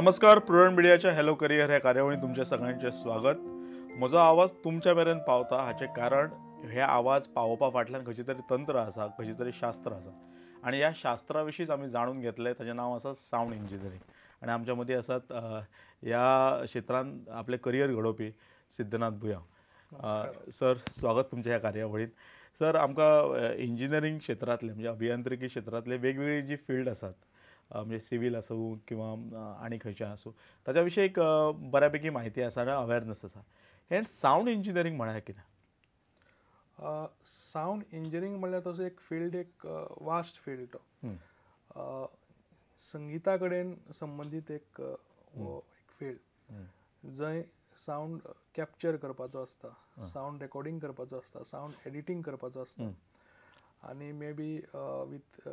नमस्कार. प्रुडंट मिडियाच्या hello career ह्या कार्यावळीत तुमच्या सगळ्यांचे स्वागत. म्हजो आवाज तुमच्या मेरेन पावता हाचे कारण हे आवाज पावोवपा फाटल्यान खंयचें तरी तंत्र आसा, खंयचें तरी शास्त्र आसा आणि ह्या शास्त्रा विशींच आमी जाणून घेतले. ताचें नांव आसा सावंड इंजिनियरींग आणि आमच्या मदीं आसात ह्या क्षेत्रांत आपले करियर घडोवपी सिद्धनाथ भुया. सर, स्वागत तुमच्या ह्या कार्यावळींत. सर, आमकां इंजिनियरींग क्षेत्रांतले म्हणजे अभियांत्रिकी क्षेत्रांतले वेगवेगळी जी फील्ड आसात, म्हणजे सिव्हिल आसूं किंवा आनी खंयचें आसूं, ताच्या विशीं एक बऱ्यापैकी म्हायती आसा आनी अवेरनस आसा. हे सावंड इंजिनियरींग म्हळ्यार कितें? सावंड इंजिनियरींग म्हणल्यार तसो एक फील्ड, एक वास्ट फील्ड तो. संगीता कडेन संबंदीत एक फील्ड जंय सावंड कॅप्चर करपाचो आसता, सावंड रेकॉर्डिंग करपाचो आसता, सावंड एडिटींग करपाचो आसता आनी may be with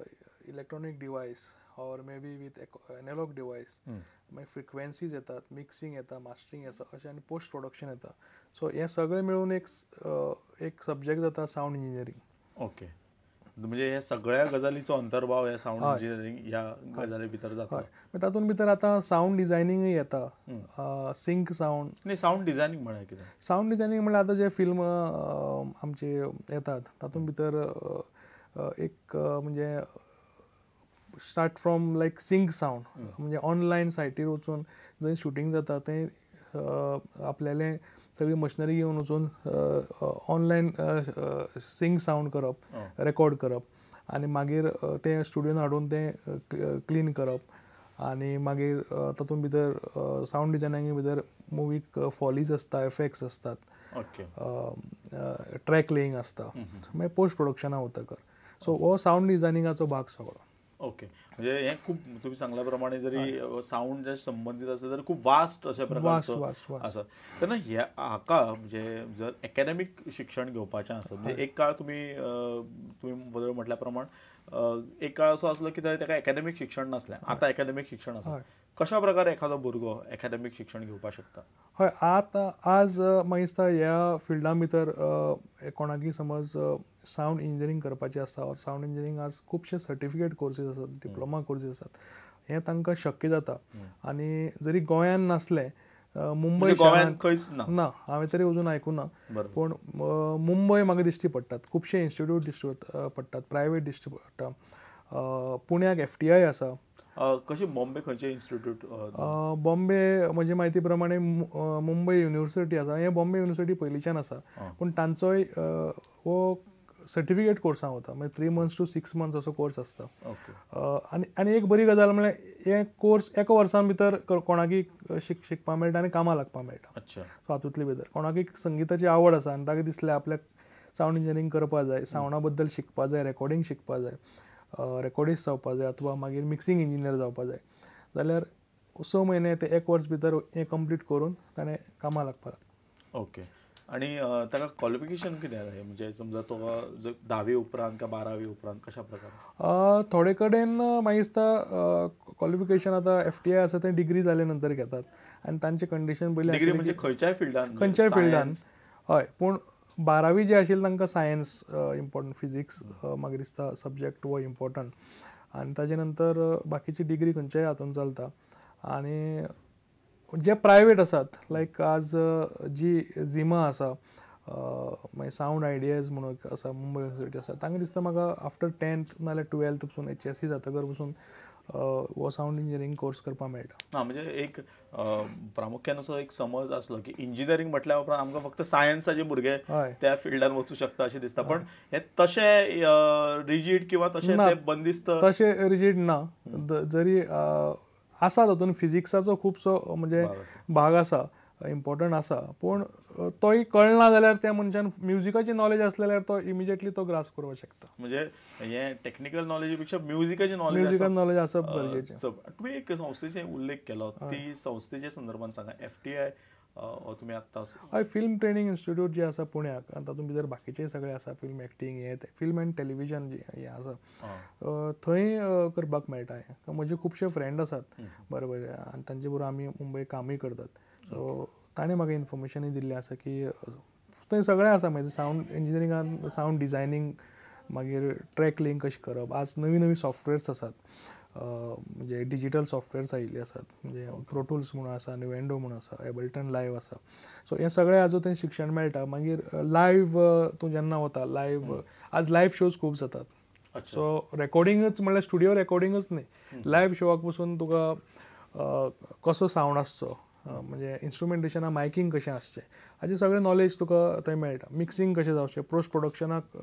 electronic device or may be with analog device मागीर फ्रिक्वेन्सीज येतात, मिक्सिंग येता, मास्टरिंग येता, अशें आनी पोस्ट प्रोडक्शन येता. सो हें सगळें मेळून एक सब्जेक्ट जाता सावंड इंजिनियरींग. ओके, म्हणजे हे सगळ्या गजालीचो अंतर्भाव ह्या सावंड इंजिनियरींग ह्या गजाली भितर जाता. तातूंत भितर आतां सावंड डिजायनिंगूय येता, सिंक सावंड. न्ही, सावंड डिजायनिंग म्हळ्यार कितें? सावंड डिजायनिंग म्हणल्यार आतां जे फिल्म आमचे येतात तातूंत भितर एक म्हणजे start from like sync sound, म्हणजे ऑनलायन सायटीर वचून जंय शूटिंग जाता थंय आपल्यालें सगळी मशिनरी घेवन वचून ऑनलायन सिंक सावंड करप, रेकॉर्ड करप आनी मागीर तें स्टुडियोन हाडून तें क्लीन करप आनी मागीर तातूंत भितर सावंड डिजायनिंगे भितर मुवीक फॉलीज आसता, एफेक्ट्स आसतात, ट्रॅक लेईंग आसता, मागीर पोस्ट प्रोडक्शना वतकर. सो हो सावंड डिजायनिंगाचो भाग सगळो. ओके, म्हणजे हे खूब तुम्ही सांगल्या प्रमाणे जरी सावंड जे संबंधित आसा जाल्यार खूब वास्ट अशा प्रकारचो आसा. तेन्ना हाका म्हणजे जर एकाडेमीक शिक्षण घेवपाचें आसत, म्हणजे एक काळ तुम्ही बरोबर म्हटल्या प्रमाण एक काळ असो आसलो की ताका एकाडेमीक शिक्षण नासलें, आतां एकाडेमीक शिक्षण आसा. कशा प्रकारे एखादो भुरगो एकाडेमीक शिक्षण घेवपाक शकता? हय, आज म्हाका दिसता ह्या फिल्डा भितर कोणाकय समज सावंड इंजिनियरींग करपाचें आसता ऑर सावंड इंजिनियरींग आज खुबशे सर्टिफिकेट कोर्सीस आसात, डिप्लोमा कोर्सीस आसात, हें तांकां शक्य जाता. आनी जरी गोंयांत नासलें, मुंबय खंयच ना, हांवें तरी अजून आयकूंक ना, पूण मुंबय म्हाका दिश्टी पडटात, खुबशे इन्स्टिट्यूट दिश्टी पडटात, प्रायवेट दिश्टी पडटा. पुण्याक FTI आसा. कशी बॉम्बे खंयचे इन्स्टिट्यूट? बॉम्बे म्हजे म्हायती प्रमाणे मुंबय युनिवर्सिटी आसा. हें बॉम्बे युनिवर्सिटी पयलींच्यान आसा, पूण तांचोय हो सर्टिफिकेट कोर्सां वता, म्हणजे 3 months to 6 months असो कोर्स आसता. आनी एक बरी गजाल म्हळ्यार हे कोर्स एका वर्सान भितर कोणाकय शिकपाक मेळटा आनी कामाक लागपाक मेळटा. सो हातूंतले भितर कोणाकय संगीताची आवड आसा आनी ताका दिसलें आपल्याक सावंड इंजिनियरींग करपा जाय, सावंडा बद्दल शिकपा जाय, रेकॉर्डिंग शिकपा जाय, रेकॉर्डिस्ट जावपा जाय अथवा मागीर मिक्सिंग इंजिनियर जावपा जाय, जाल्यार 6 म्हयने ते 1 वर्स भितर हें कंप्लीट करून ताणें कामाक लागपाक लागता. ओके, आनी ताका क्वॉलिफिकेशन कितें जाय? म्हणजे समजा तो 10वी उपरांत काय 12वी उपरांत कशा प्रकारे? थोडे कडेन म्हाका दिसता क्वॉलिफिकेशन आतां FTI आसा तें डिग्री जाले नंतर घेतात आनी तांचे कंडिशन पयलीं डिग्री म्हणजे खंयच्याय फिल्डान? हय, पूण 12वी जे आशिल्ली तांकां सायन्स इम्पॉर्टंट, फिजिक्स म्हाका दिसता सब्जेक्ट हो इम्पॉर्टंट, आनी ताजे नंतर बाकीची डिग्री खंयच्याय हातूंत चलता. आनी जे प्रायवेट आसात, लायक आज जी झिमा आसा, मागीर सावंड आयडियाज म्हणून आसा, मुंबय युनिवर्सिटी आसा, तांकां दिसता म्हाका आफ्टर 10th नाल्यार 12th पसून HSC जातकर पसून हो सावंड इंजिनियरींग कोर्स करपाक मेळटा. म्हणजे एक प्रामुख्यान असो एक समज आसलो की इंजिनियरींग म्हटल्या उपरांत आमकां फक्त सायन्साचे भुरगे त्या फिल्डान वचूं शकता अशें दिसता, पण हे तशें रिजीड किंवा तशें ते बंदिस्त? तशें रिजीड ना. जरी आसा तातूंत फिजिक्साचो खुबसो म्हणजे भाग आसा, इम्पॉर्टंट आसा, पूण तोय कळना जाल्यार त्या मनशान म्युजिकाची नॉलेज आसली जाल्यार तो इमिजिएटली तो ग्रास्प करपाक शकता. म्हणजे हे टेक्निकल नॉलेजी पेक्षा म्युजिकाची नॉलेज आसप गरजेचें. तुम्ही एक संस्थेचे उल्लेख केलो, ती संस्थेच्या संदर्भात सांगा. FTI तुमी आत्तां? हय, फिल्म ट्रेनिंग इन्स्टिट्यूट जे आसा पुण्याक, आनी तातूंत भितर बाकीचे सगळे आसा, फिल्म एक्टींग, हे फिल्म एंड टेलिविजन जे आसा थंय करपाक मेळटा. म्हजे खुबशे फ्रेंड आसात बरे बरे, आनी तांचे बरोबर आमी मुंबय कामूय करतात. सो ताणें म्हाका इन्फॉर्मेशनूय दिल्लें आसा की थंय सगळें आसा. म्हणजे सावंड इंजिनियरिंगान सावंड डिजायनींग, मागीर ट्रॅक लिंक कशें करप, आज नवी नवी सॉफ्टवेअर्स आसात, म्हणजे डिजिटल सॉफ्टवेअर्स आयिल्ली आसात म्हणजे प्रोटूल्स म्हणून आसा न्युएंडो म्हणून आसा एबल्टन लायव्ह आसा सो हे सगळे हाजो थंय शिक्षण मेळटा मागीर लायव्ह तूं जेन्ना वता लायव्ह आज लायव्ह शोज खूब जातात सो रेकॉर्डिंगच म्हणल्यार स्टुडिओ रेकॉर्डिंगच न्ही लायव्ह शोवाक पसून तुका कसो सावंड आसचो म्हणजे इन्स्ट्रुमेंटेशना मायकींग कशें आसचें हाजें सगळें नॉलेज तुका थंय मेळटा मिक्सिंग कशें जावचें पोस्ट प्रोडक्शनाक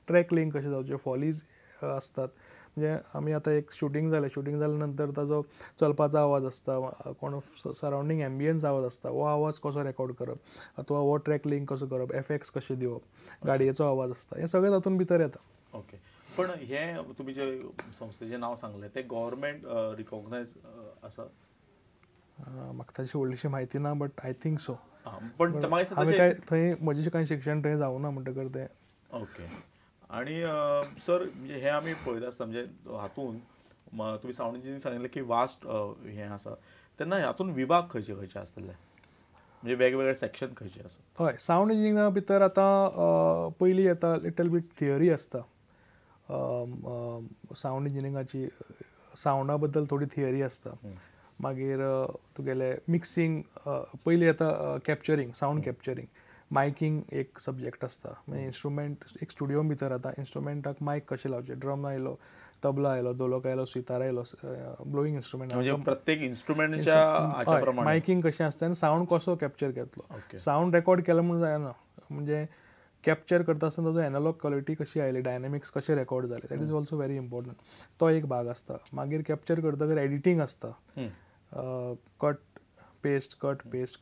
ट्रॅक लिंक कशें जावचें फॉलीज आसतात म्हणजे आमी आतां एक शूटिंग जाल्या नंतर ताजो चलपाचो आवाज आसता कोण सरावंडींग एम्बियन्स आवाज आसता हो आवाज कसो रेकॉर्ड करप अथवा हो ट्रॅक लिंक कसो करप एफेक्ट्स कशें दिवप गाडयेचो आवाज आसता हें सगळें तातूंत भितर येता. ओके पण हे तुमी जे संस्थेचें नांव सांगलें तें गव्हर्मेंट रिकॉग्नायज आसा? म्हाका ताची व्हडलीशी म्हायती ना बट आय थिंक सो पण हांवें काय थंय म्हजें कांय शिक्षण थंय जावना म्हणटकर तें. ओके आणि सर म्हणजे हे आमी पळयता आसता म्हणजे हातूंत तुमी सावंड इंजिनियरींग सांगिल्लें की वास्ट हें आसा तेन्ना हातूंत विभाग खंयचे खंयचे आसतले म्हणजे वेगवेगळे सेक्शन खंयचे आसा? हय सावंड इंजिनियरिंगा भितर आतां पयलीं येता लिटल बीट थियरी आसता सावंड इंजिनियरिंगाची सावंडा बद्दल थोडी थियरी आसता मागीर तुगेलें मिक्सिंग पयलीं येता कॅप्चरींग सावंड कॅप्चरींग मायकींग एक सब्जेक्ट आसता म्हणजे इन्स्ट्रुमेंट एक स्टुडिओ भितर आतां इन्स्ट्रुमेंटाक मायक कशें लावचें ड्रम आयलो तबला आयलो दोलोक आयलो सितार आयलो ब्लोईंग इन्स्ट्रुमेंट म्हणजे प्रत्येक इन्स्ट्रुमेंटाच्या हाच्या प्रमाणे मायकींग कशें आसता आनी सावंड कसो कॅप्चर घेतलो सावंड रेकॉर्ड केलो म्हणून जायना म्हणजे कॅप्चर करता आसतना ताजो एनालॉग क्वॉलिटी कशी आयली डायनॅमिक्स कशें रेकॉर्ड जाले that is also very important तो एक भाग आसता मागीर कॅप्चर करतकर एडिटींग आसता कट पेस्ट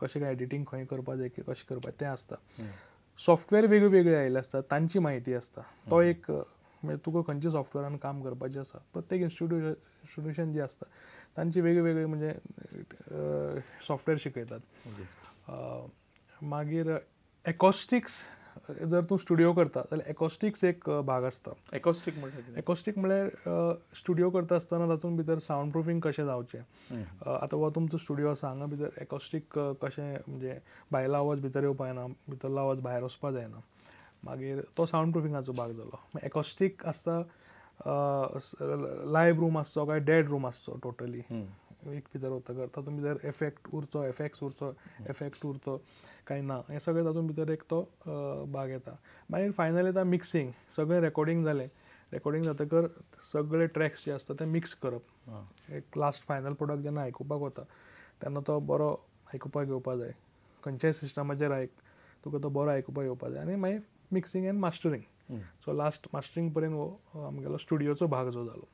कशें काय एडिटींग खंय करपा जाय कशें करपा तें आसता सॉफ्टवेअर वेगळे वेगळे आयिल्ले आसता तांची म्हायती आसता तो एक म्हणजे तुका खंयच्या सॉफ्टवेअरान काम करपाचें आसा प्रत्येक इन्स्टिट्यूशन जी आसता तांची वेगळे वेगळे म्हणजे सॉफ्टवेअर शिकयतात मागीर एकॉस्टिक्स जर तूं स्टुडिओ करता जाल्यार एकॉस्टिक्स एक भाग आसता. एकॉस्टिक म्हणल्यार एकॉस्टिक म्हळ्यार स्टुडिओ करता आसतना तातूंत भितर सावंड प्रुफींग कशें जावचें आतां हो तुमचो स्टुडिओ आसा हांगा भितर एकॉस्टिक कशें म्हणजे भायलो आवाज भितर येवपा जायना भितरलो आवाज भायर वचपा जायना मागीर तो सावंड प्रुफिंगाचो भाग जालो. एकॉस्टिक आसता लायव्ह रूम आसचो काय डेड रूम आसचो टोटली एक भितर वतकर तातूंत भितर एफेक्ट्स उरचो काय ना हें सगळें तातूंत भितर एक तो भाग येता. मागीर फायनल येता मिक्सिंग सगळें रेकॉर्डिंग जालें रेकॉर्डिंग जातकर सगळे ट्रॅक्स जे आसता ते मिक्स करप एक लास्ट फायनल प्रोडक्ट जेन्ना आयकुपाक वता तेन्ना तो बरो आयकुपाक येवपा जाय खंयच्याय सिस्टमाचेर तुका तो बरो आयकुपाक येवपा जाय आनी मागीर mixing end mastering so last mastering पर्यंत हो आमगेलो स्टुडिओचो भाग जो जालो.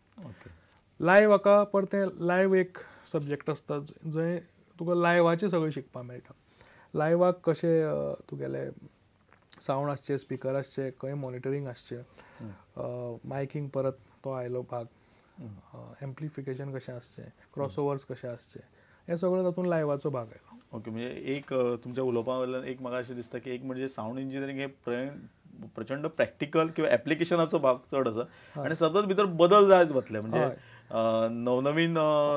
लायव्ह हाका परतें लायव्ह एक सब्जेक्ट आसता जंय तुका लायव्हाचें सगळें शिकपाक मेळटा लायव्हाक कशें तुगेलें सावंड आसचें स्पिकर आसचें खंय मॉनिटरींग आसचें मायकींग परत तो आयलो भाग एम्प्लिफिकेशन कशें आसचें क्रॉस ओवर्स कशें आसचें हें सगळें तातूंत लायव्हाचो भाग आयलो. ओके म्हणजे एक तुमच्या उलोवपा वयल्यान एक म्हाका अशें दिसता की एक म्हणजे सावंड इंजिनियरींग हे प्रचंड प्रॅक्टिकल किंवा एप्लिकेशनाचो भाग चड आसा आनी सतत भितर बदल जायत वतले म्हणजे नवनवीन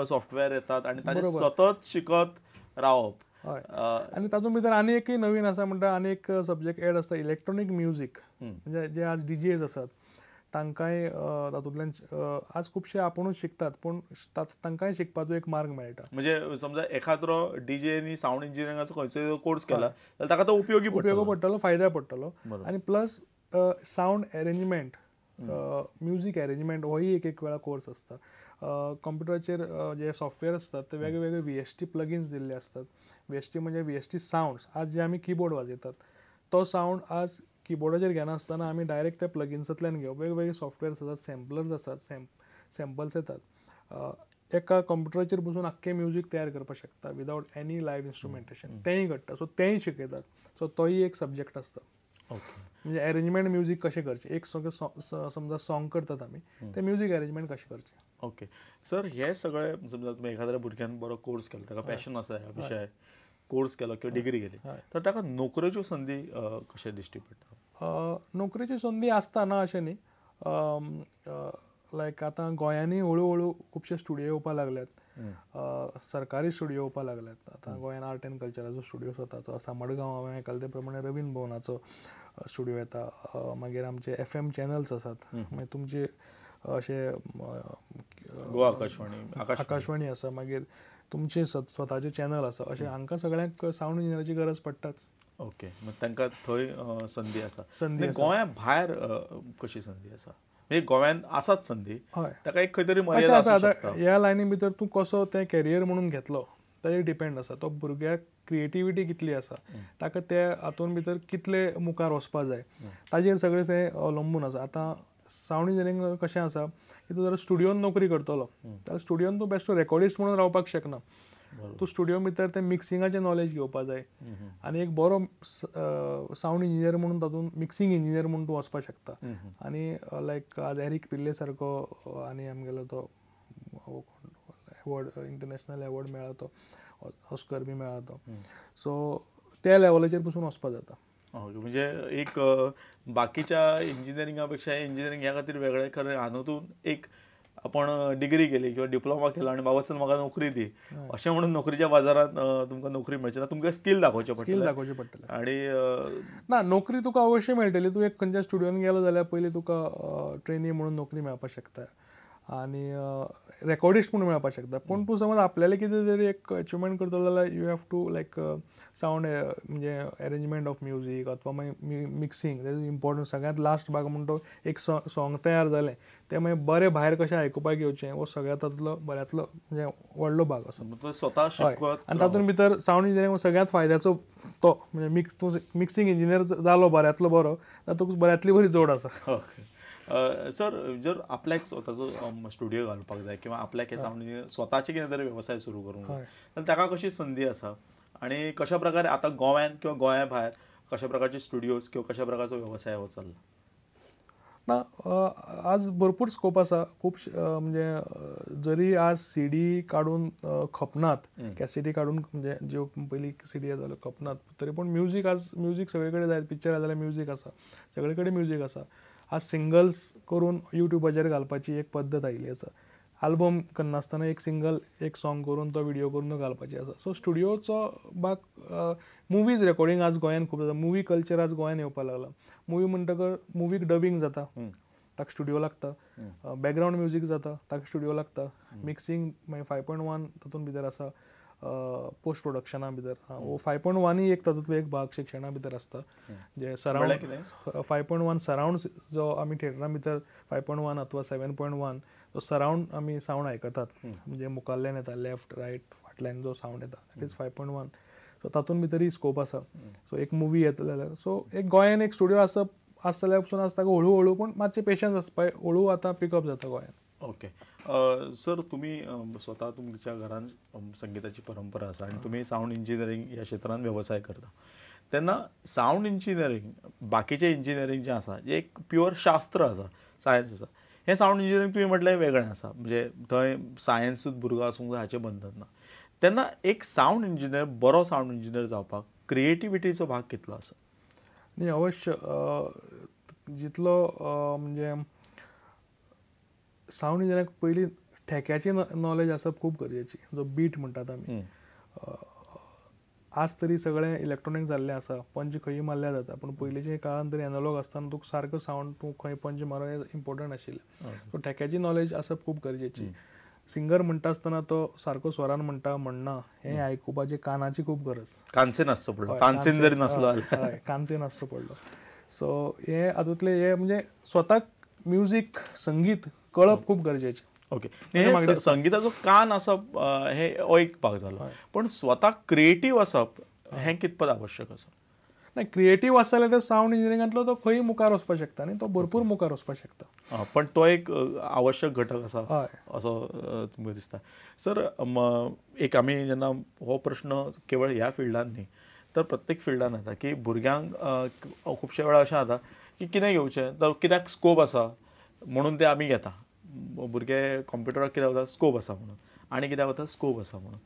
सॉफ्टवेअर येतात आनी ताचे सतत शिकत रावप. हय आनी तातूंत भितर आनी एकय नवीन आसा म्हणटा आनी एक सब्जेक्ट एड आसता इलेक्ट्रॉनीक म्युजीक म्हणजे जे आज डीजेज आसात तांकांय तातूंतल्यान आज खुबशे आपुणूच शिकतात पूण तांकांय शिकपाचो एक मार्ग मेळटा. म्हणजे समजा एखादो डीजेनी सावंड इंजिनियरिंगाचो खंयचोय कोर्स केला जाल्यार ताका तो उपयोगी पडटलो फायद्याक पडटलो आनी plus sound arrangement music arrangement होय एक वेळा कोर्स आसता. कॉम्प्युटराचेर जे सॉफ्टवेअर आसतात ते वेगळे वेगळे VST प्लगिन्स दिल्ले आसतात. VST म्हणजे VST सावंड्स आज जे आमी कीबोर्ड वाजयतात तो सावंड आज कीबोर्डाचेर घेनासतना आमी डायरेक्ट त्या प्लगिन्सांतल्यान घेवप वेगवेगळे सॉफ्टवेअर्स आसात सॅम्पलर्स आसात सॅम्पल्स येतात एका कॉम्प्युटराचेर बसून आख्खें म्युजीक तयार करपाक शकता विदावट एनी लायव्ह इन्स्ट्रुमेंटेशन तेंय घडटा सो तेंय शिकयतात सो तोय एक सब्जेक्ट आसता. म्हणजे अरेंजमेंट म्युजीक कशें करचें एक समजा सॉंग करतात आमी ते म्युजीक अरेंजमेंट कशें करचें. ओके सर हे सगळे समजा तुमी एखाद्या भुरग्यान बरो कोर्स केलो ताका पॅशन आसा ह्या विशयाक कोर्स केलो किंवा डिग्री केली तर ताका नोकरेच्यो संदी कशें दिश्टी पडटा? नोकरेच्यो संदी आसता ना अशें न्ही लायक आतां गोंयांनी हळू हळू खुबशे स्टुडिओ येवपाक लागल्यात सरकारी स्टुडिओ येवपाक लागल्यात. आतां गोंयान आर्ट एंड कल्चराचो स्टुडिओ स्वताचो आसा मडगांव हांवें आयकलां ते प्रमाणे रवींद्र भवनाचो स्टुडिओ येता मागीर आमचे FM चॅनल्स आसात मागीर तुमचे अशें गोवा आकाशवाणी आकाशवाणी आसा, मागीर तुमचे स्वताचे चॅनल आसा, अशें हांकां सगळ्यांक सावंड इंजिनियराची गरज पडटाच. ओके, मग तांकां थंय संदी आसा. संदी आसा. गोंया भायर कशी संदी आसा? म्हणजे गोंयांत आसात संदी, हय, ताका एक खंय तरी अशें मर्यादा आसा. आसूं आतां शकता. ह्या लायनी भितर तूं कसो तें कॅरियर म्हणून घेतलो ताजेर डिपेंड आसा. तो भुरग्याक क्रिएटिविटी कितली आसा, ताका ते हातून भितर कितले मुखार वचपा जाय, ताजेर सगळें तें अवलंबून आसा. आतां सावंड इंजिनियरींग कशें आसा की तूं जर स्टुडियोन नोकरी करतलो जाल्यार स्टुडियोन तूं बेश्टो रेकॉर्डिस्ट म्हणून रावपाक शकना. तूं स्टुडियो भितर तें मिक्सिंगाचें नॉलेज घेवपा जाय आनी एक बरो सावंड इंजिनियर म्हणून तातूंत मिक्सिंग इंजिनियर म्हणून तूं वचपाक शकता. आनी लायक आज एरिक पिल्ले सारको आनी आमगेलो तो एवॉर्ड, इंटरनॅशनल एवॉर्ड मेळ्ळा तो, ऑस्कर बी मेळ्ळा तो. सो त्या लेवलाचेर पसून वचपाक जाता. म्हणजे एक बाकीच्या इंजिनियरिंगा पेक्षा इंजिनियरिंग ह्या खातीर वेगळें खरें हातूंत एक आपण डिग्री केली किंवा डिप्लोमा केला आनी बाबा चल म्हाका नोकरी दी अशें म्हणून नोकरीच्या बाजारांत तुमकां नोकरी मेळची ना. तुमकां स्कील दाखोवचें स्कील पडटलें दाखोवचें पडटलें. आनी ना, नोकरी तुका अवश्य मेळटली. तूं एक खंयच्या स्टुडियोन गेलो जाल्यार पयलीं तुका ट्रेनी म्हणून नोकरी मेळपाक शकता आनी रेकॉर्डिस्ट म्हणून मेळपाक शकता. पूण तूं समज आपल्यालें कितें तरी एक अचिवमेंट करतलो जाल्यार you have to like sound म्हणजे अरेंजमेंट ऑफ म्युजीक अथवा मागीर मिक्सिंग, दॅट इज इम्पॉर्टंट. सगळ्यांत लास्ट भाग म्हणटा तो एक सॉंग तयार जालें तें मागीर बरें भायर कशें आयकुपाक येवचें हो सगळ्यात बऱ्यांतलो म्हणजे व्हडलो भाग असो. स्वता शिकत आनी तातूंत भितर सावंड इंजिनियरींग सगळ्यांत फायद्याचो तो म्हणजे तूं मिक्सिंग इंजिनियर जालो बऱ्यांतलो बरो जाल्यार तुका बऱ्यांतली बरी जोड आसा. सर, जर आपल्याक स्वताचो स्टुडियो घालपाक जाय किंवा आपल्याक हे सावंड इंजिनियर स्वताचे कितें तरी वेवसाय सुरू करूंक जाय जाल्यार ताका कशी संदी आसा आनी कशा प्रकारे आतां गोव्यान किंवा गोंया भायर कशा प्रकारचे स्टुडियोज किंवा कशा प्रकारचो वेवसाय हो चल्ला? ना, आज भरपूर स्कोप आसा. खूब म्हणजे जरी आज सीडी काडून खपनात, कॅसेटी काडून म्हणजे ज्यो पयलीं सीडी जाल्यो खपनात, तरी पूण म्युजीक आज म्युजीक सगळे कडेन जाय. पिक्चर जाल्यार म्युजीक आसा, सगळे कडेन म्युजीक आसा. आज सिंगल्स करून युट्यूबाचेर घालपाची एक पद्दत आयिल्ली आसा. आल्बम करनासतना एक सिंगल एक सॉंग करून तो व्हिडिओ करून घालपाची आसा. सो स्टुडियोचो भाग मुवीज रेकॉर्डिंग आज गोंयान खूब जाता. मुवी कल्चर आज गोंयान येवपाक लागला. मुवी म्हणटकर मुवीक डबिंग जाता, ताका स्टुडियो लागता. बॅकग्रावंड म्युजीक जाता, ताका स्टुडियो लागता. मिक्सिंग मागीर 5.1 तातूंत भितर आसा, पोस्ट प्रोडक्शना भितर. 5.1 एक तातूंतलो एक भाग शिक्षणा भितर आसता, जे सरावंड 5.1 सरावंड जो आमी थिएटरा भितर 5.1 अथवा 7.1 तो सरावंड आमी सावंड आयकतात. म्हणजे मुखाल्ल्यान येता, लेफ्ट रायट फाटल्यान जो सावंड येता दॅट इज 5.1. सो तातूंत भितरय स्कोप आसा. सो एक मुवी येता जाल्यार सो एक गोंयान एक स्टुडियो आसता जाल्यार पसून आसता हळू हळू, पूण मातशें पेशन्स आसपाक हळू आतां पिकअप जाता गोंयान. ओके. सर, तुमी स्वता तुमच्या घरान संगीताची परंपरा आसा आनी तुमी सावंड इंजिनियरींग ह्या क्षेत्रांत वेवसाय करता, तेन्ना सावंड इंजिनियरींग बाकीचें इंजिनियरींग जें आसा जें एक प्युअर शास्त्र आसा, सायन्स आसा, हें सावंड इंजिनियरींग तुमी म्हटलें वेगळें आसा. म्हणजे थंय सायन्सूच भुरगो आसूंक जाय हाचें बंधन ना. तेन्ना एक सावंड इंजिनियर बरो सावंड इंजिनियर जावपाक क्रिएटिविटीचो भाग कितलो आसा? न्ही, अवश्य जितलो म्हणजे सावंड इंजिनियराक पयलीं ठेक्याची नॉलेज आसप खूब गरजेची. जो बीट म्हणटात आमी, आज तरी सगळें इलेक्ट्रॉनीक जाल्लें आसा. पंच खंयी मारल्यार जाता, पूण पयलींच्या काळान तरी एनालॉग आसतना तुका सारको सावंड तूं खंय पंच मारप हें इम्पॉर्टंट आशिल्लें. सो ठेक्याची नॉलेज आसप खूब गरजेची. सिंगर म्हणटा आसतना तो सारको स्वरान म्हणना हें आयकुपाचें कानाची खूब गरज. कानसेन आसचो पडलो, तानसेन जरी नासलो हय, कानसेन आसचो पडलो. सो हे हातूंतले हे म्हणजे स्वताक म्युजीक संगीत कळप खूब गरजेचें. ओके. संगीताचो कान आसप हे हो एक भाग जालो, पण स्वता क्रिएटीव आसप हें कितपत आवश्यक आसा? नाही, क्रिएटीव आसा जाल्यार तो सावंड इंजिनियरिंगांतलो तो खंय मुखार वचपाक शकता न्ही, तो भरपूर मुखार वचपाक शकता. पण तो एक आवश्यक घटक आसा असो तुमकां दिसता? सर, एक आमी जेन्ना हो प्रश्न केवळ ह्या फिल्डान न्ही तर प्रत्येक फिल्डान येता की भुरग्यांक खुबशे वेळा अशें जाता की कितें घेवचें, तर कित्याक स्कोप आसा म्हणून ते आमी घेता. भुरगे कॉम्प्युटराक कित्याक वता, स्कोप आसा म्हणून, आनी कित्याक वता, स्कोप आसा म्हणून.